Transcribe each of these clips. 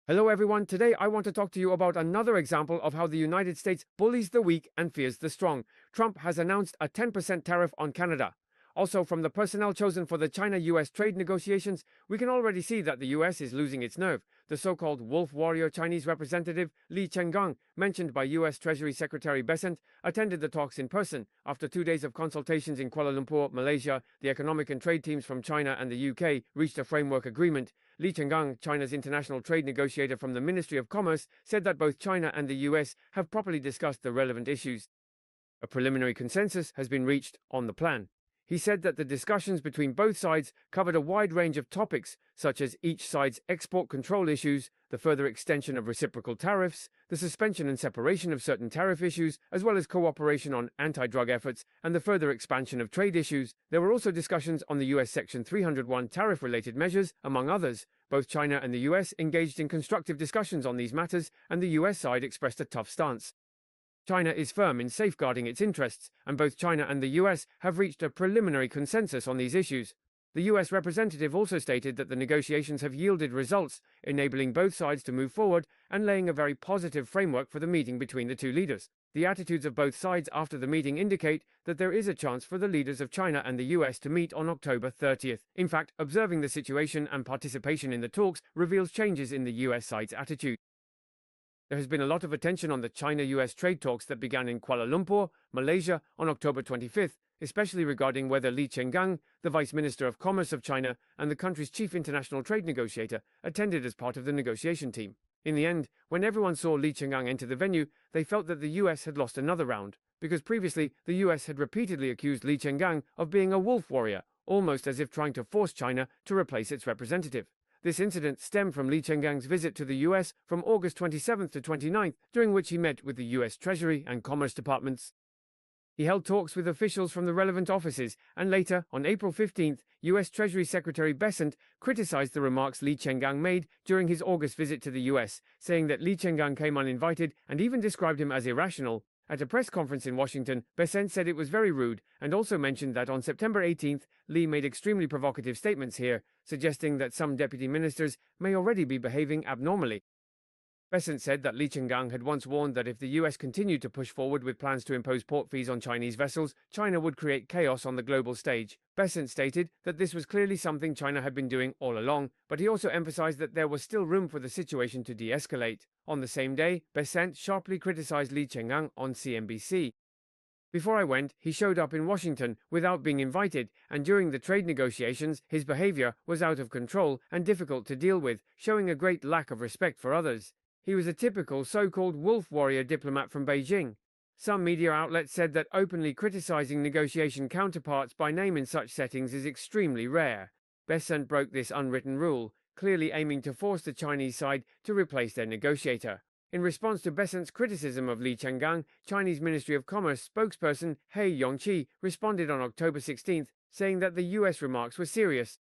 Hello everyone, today I want to talk to you about another example of how the United States bullies the weak and fears the strong. Trump has announced a 10% tariff on Canada. Also, from the personnel chosen for the China-US trade negotiations, we can already see that the US is losing its nerve. The so-called wolf warrior Chinese representative Li Chengang, mentioned by US Treasury Secretary Besant, attended the talks in person. After 2 days of consultations in Kuala Lumpur, Malaysia, the economic and trade teams from China and the UK reached a framework agreement. Li Chengang, China's international trade negotiator from the Ministry of Commerce, said that both China and the US have properly discussed the relevant issues. A preliminary consensus has been reached on the plan. He said that the discussions between both sides covered a wide range of topics, such as each side's export control issues, the further extension of reciprocal tariffs, the suspension and separation of certain tariff issues, as well as cooperation on anti-drug efforts and the further expansion of trade issues. There were also discussions on the US Section 301 tariff-related measures, among others. Both China and the US engaged in constructive discussions on these matters, and the US side expressed a tough stance. China is firm in safeguarding its interests, and both China and the US have reached a preliminary consensus on these issues. The US representative also stated that the negotiations have yielded results, enabling both sides to move forward and laying a very positive framework for the meeting between the two leaders. The attitudes of both sides after the meeting indicate that there is a chance for the leaders of China and the US to meet on October 30th. In fact, observing the situation and participation in the talks reveals changes in the US side's attitude. There has been a lot of attention on the China-US trade talks that began in Kuala Lumpur, Malaysia, on October 25th, especially regarding whether Li Chengang, the Vice Minister of Commerce of China and the country's chief international trade negotiator, attended as part of the negotiation team. In the end, when everyone saw Li Chengang enter the venue, they felt that the US had lost another round, because previously the US had repeatedly accused Li Chengang of being a wolf warrior, almost as if trying to force China to replace its representative. This incident stemmed from Li Chengang's visit to the US from August 27th to 29th, during which he met with the US Treasury and Commerce Departments. He held talks with officials from the relevant offices, and later, on April 15th, US Treasury Secretary Besant criticized the remarks Li Chengang made during his August visit to the US, saying that Li Chengang came uninvited and even described him as irrational. At a press conference in Washington, Besant said it was very rude and also mentioned that on September 18th, Li made extremely provocative statements here, suggesting that some deputy ministers may already be behaving abnormally. Besant said that Li Chengang had once warned that if the US continued to push forward with plans to impose port fees on Chinese vessels, China would create chaos on the global stage. Besant stated that this was clearly something China had been doing all along, but he also emphasized that there was still room for the situation to de-escalate. On the same day, Besant sharply criticized Li Chengang on CNBC. Before I went, he showed up in Washington without being invited, and during the trade negotiations, his behavior was out of control and difficult to deal with, showing a great lack of respect for others. He was a typical so-called wolf warrior diplomat from Beijing. Some media outlets said that openly criticizing negotiation counterparts by name in such settings is extremely rare. Besant broke this unwritten rule, clearly aiming to force the Chinese side to replace their negotiator. In response to Besant's criticism of Li Chengang, Chinese Ministry of Commerce spokesperson He Yongqi responded on October 16th, saying that the US remarks were serious.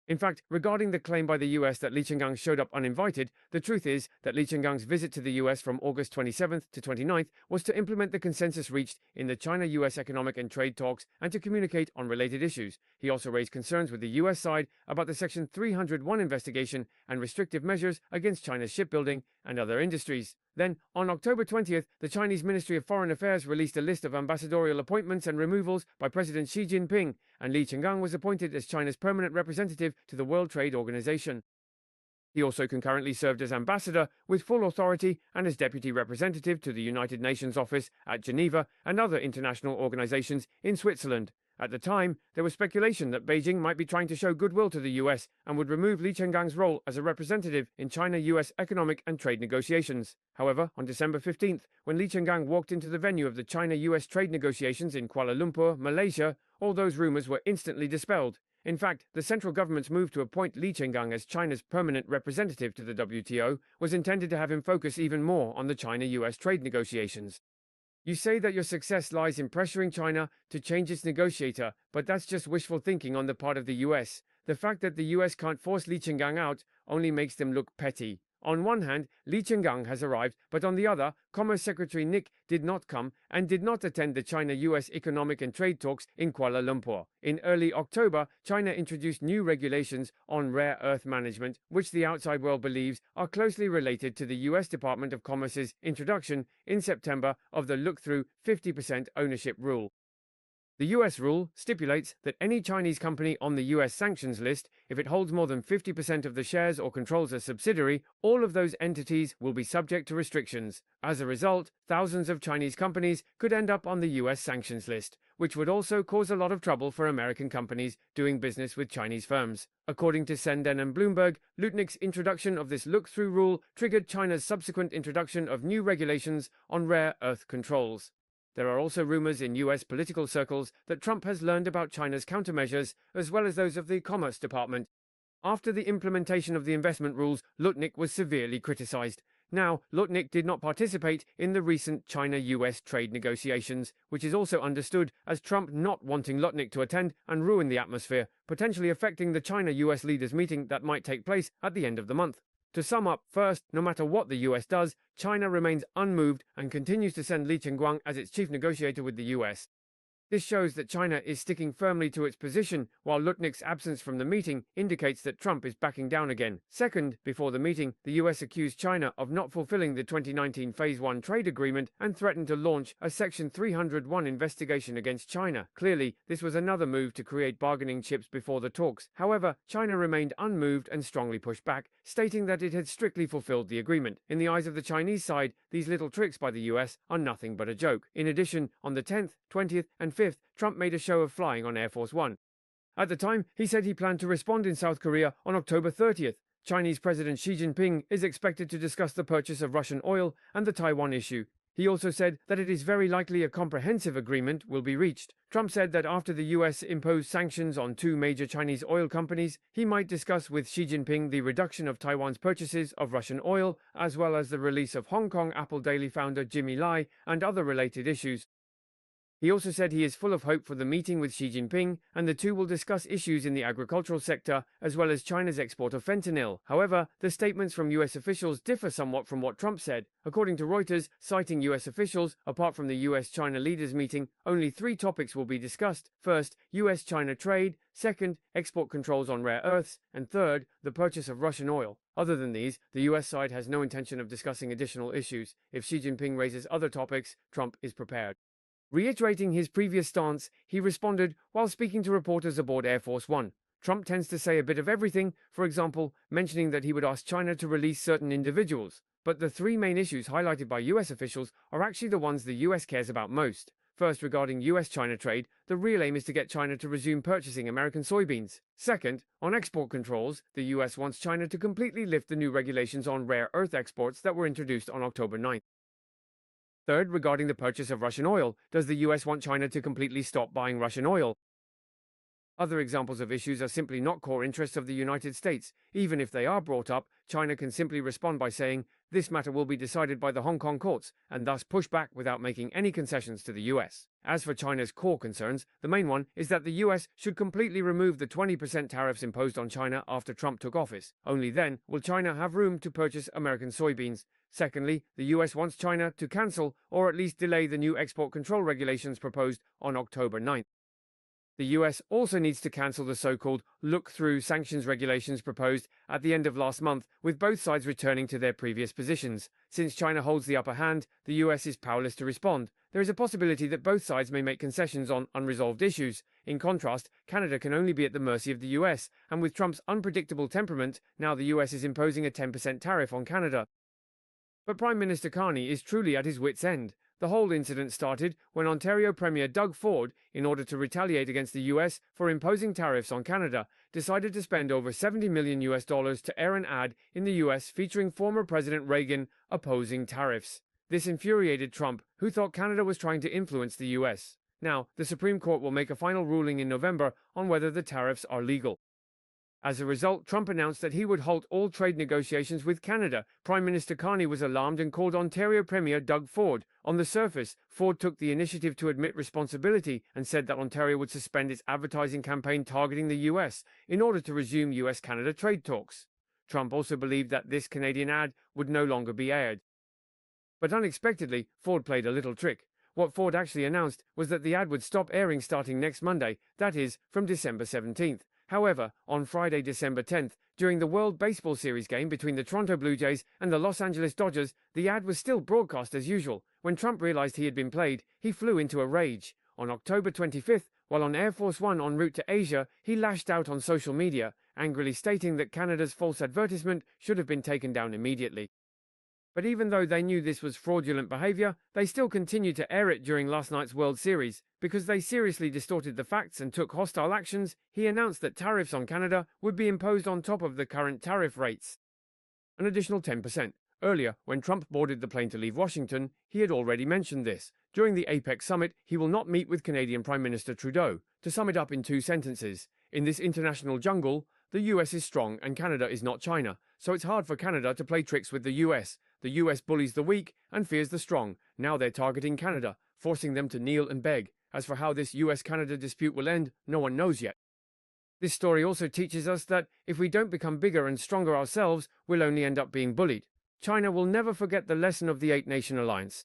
In fact, regarding the claim by the US that Li Chengang showed up uninvited, the truth is that Li Chengang's visit to the US from August 27th to 29th was to implement the consensus reached in the China-US economic and trade talks and to communicate on related issues. He also raised concerns with the US side about the Section 301 investigation and restrictive measures against China's shipbuilding and other industries. Then, on October 20th, the Chinese Ministry of Foreign Affairs released a list of ambassadorial appointments and removals by President Xi Jinping, and Li Chengang was appointed as China's permanent representative to the World Trade Organization. He also concurrently served as ambassador with full authority and as deputy representative to the United Nations office at Geneva and other international organizations in Switzerland. At the time, there was speculation that Beijing might be trying to show goodwill to the US and would remove Li Chengang's role as a representative in China-US economic and trade negotiations. However, on December 15th, when Li Chengang walked into the venue of the China-US trade negotiations in Kuala Lumpur, Malaysia, all those rumors were instantly dispelled. In fact, the central government's move to appoint Li Chengang as China's permanent representative to the WTO was intended to have him focus even more on the China-US trade negotiations. You say that your success lies in pressuring China to change its negotiator, but that's just wishful thinking on the part of the US. The fact that the US can't force Li Chengang out only makes them look petty. On one hand, Li Chengang has arrived, but on the other, Commerce Secretary Nick did not come and did not attend the China-US economic and trade talks in Kuala Lumpur. In early October, China introduced new regulations on rare earth management, which the outside world believes are closely related to the US Department of Commerce's introduction in September of the look-through 50% ownership rule. The US rule stipulates that any Chinese company on the US sanctions list, if it holds more than 50% of the shares or controls a subsidiary, all of those entities will be subject to restrictions. As a result, thousands of Chinese companies could end up on the US sanctions list, which would also cause a lot of trouble for American companies doing business with Chinese firms. According to CNN and Bloomberg, Lutnick's introduction of this look-through rule triggered China's subsequent introduction of new regulations on rare earth controls. There are also rumors in US political circles that Trump has learned about China's countermeasures, as well as those of the Commerce Department. After the implementation of the investment rules, Lutnick was severely criticized. Now, Lutnick did not participate in the recent China-US trade negotiations, which is also understood as Trump not wanting Lutnick to attend and ruin the atmosphere, potentially affecting the China-US leaders meeting that might take place at the end of the month. To sum up, first, no matter what the US does, China remains unmoved and continues to send Li Chengang as its chief negotiator with the US. This shows that China is sticking firmly to its position, while Lutnick's absence from the meeting indicates that Trump is backing down again. Second, before the meeting, the US accused China of not fulfilling the 2019 Phase 1 trade agreement and threatened to launch a Section 301 investigation against China. Clearly, this was another move to create bargaining chips before the talks. However, China remained unmoved and strongly pushed back, stating that it had strictly fulfilled the agreement. In the eyes of the Chinese side, these little tricks by the US are nothing but a joke. In addition, on the 10th, 20th, and 5th, Trump made a show of flying on Air Force One. At the time, he said he planned to respond in South Korea on October 30th. Chinese President Xi Jinping is expected to discuss the purchase of Russian oil and the Taiwan issue. He also said that it is very likely a comprehensive agreement will be reached. Trump said that after the US imposed sanctions on two major Chinese oil companies, he might discuss with Xi Jinping the reduction of Taiwan's purchases of Russian oil, as well as the release of Hong Kong Apple Daily founder Jimmy Lai and other related issues. He also said he is full of hope for the meeting with Xi Jinping, and the two will discuss issues in the agricultural sector, as well as China's export of fentanyl. However, the statements from US officials differ somewhat from what Trump said. According to Reuters, citing US officials, apart from the US-China leaders meeting, only 3 topics will be discussed. First, US-China trade. Second, export controls on rare earths. And third, the purchase of Russian oil. Other than these, the US side has no intention of discussing additional issues. If Xi Jinping raises other topics, Trump is prepared. Reiterating his previous stance, he responded while speaking to reporters aboard Air Force One. Trump tends to say a bit of everything, for example, mentioning that he would ask China to release certain individuals. But the 3 main issues highlighted by US officials are actually the ones the US cares about most. First, regarding US-China trade, the real aim is to get China to resume purchasing American soybeans. Second, on export controls, the US wants China to completely lift the new regulations on rare earth exports that were introduced on October 9th. Third, regarding the purchase of Russian oil, does the US want China to completely stop buying Russian oil? Other examples of issues are simply not core interests of the United States. Even if they are brought up, China can simply respond by saying, this matter will be decided by the Hong Kong courts, and thus push back without making any concessions to the US. As for China's core concerns, the main one is that the US should completely remove the 20% tariffs imposed on China after Trump took office. Only then will China have room to purchase American soybeans. Secondly, the US wants China to cancel or at least delay the new export control regulations proposed on October 9th. The US also needs to cancel the so-called look-through sanctions regulations proposed at the end of last month, with both sides returning to their previous positions. Since China holds the upper hand, the US is powerless to respond. There is a possibility that both sides may make concessions on unresolved issues. In contrast, Canada can only be at the mercy of the US, and with Trump's unpredictable temperament, now the US is imposing a 10% tariff on Canada. But Prime Minister Carney is truly at his wit's end. The whole incident started when Ontario Premier Doug Ford, in order to retaliate against the US for imposing tariffs on Canada, decided to spend over $70 million to air an ad in the US featuring former President Reagan opposing tariffs. This infuriated Trump, who thought Canada was trying to influence the US. Now, the Supreme Court will make a final ruling in November on whether the tariffs are legal. As a result, Trump announced that he would halt all trade negotiations with Canada. Prime Minister Carney was alarmed and called Ontario Premier Doug Ford. On the surface, Ford took the initiative to admit responsibility and said that Ontario would suspend its advertising campaign targeting the US in order to resume US-Canada trade talks. Trump also believed that this Canadian ad would no longer be aired. But unexpectedly, Ford played a little trick. What Ford actually announced was that the ad would stop airing starting next Monday, that is, from December 17th. However, on Friday, December 10th, during the World Baseball Series game between the Toronto Blue Jays and the Los Angeles Dodgers, the ad was still broadcast as usual. When Trump realized he had been played, he flew into a rage. On October 25th, while on Air Force One en route to Asia, he lashed out on social media, angrily stating that Canada's false advertisement should have been taken down immediately. But even though they knew this was fraudulent behavior, they still continued to air it during last night's World Series. Because they seriously distorted the facts and took hostile actions, he announced that tariffs on Canada would be imposed on top of the current tariff rates. An additional 10%. Earlier, when Trump boarded the plane to leave Washington, he had already mentioned this. During the APEC summit, he will not meet with Canadian Prime Minister Trudeau. To sum it up in 2 sentences, in this international jungle, the US is strong and Canada is not China, so it's hard for Canada to play tricks with the US. The US bullies the weak and fears the strong. Now they're targeting Canada, forcing them to kneel and beg. As for how this US-Canada dispute will end, no one knows yet. This story also teaches us that if we don't become bigger and stronger ourselves, we'll only end up being bullied. China will never forget the lesson of the 8-nation alliance.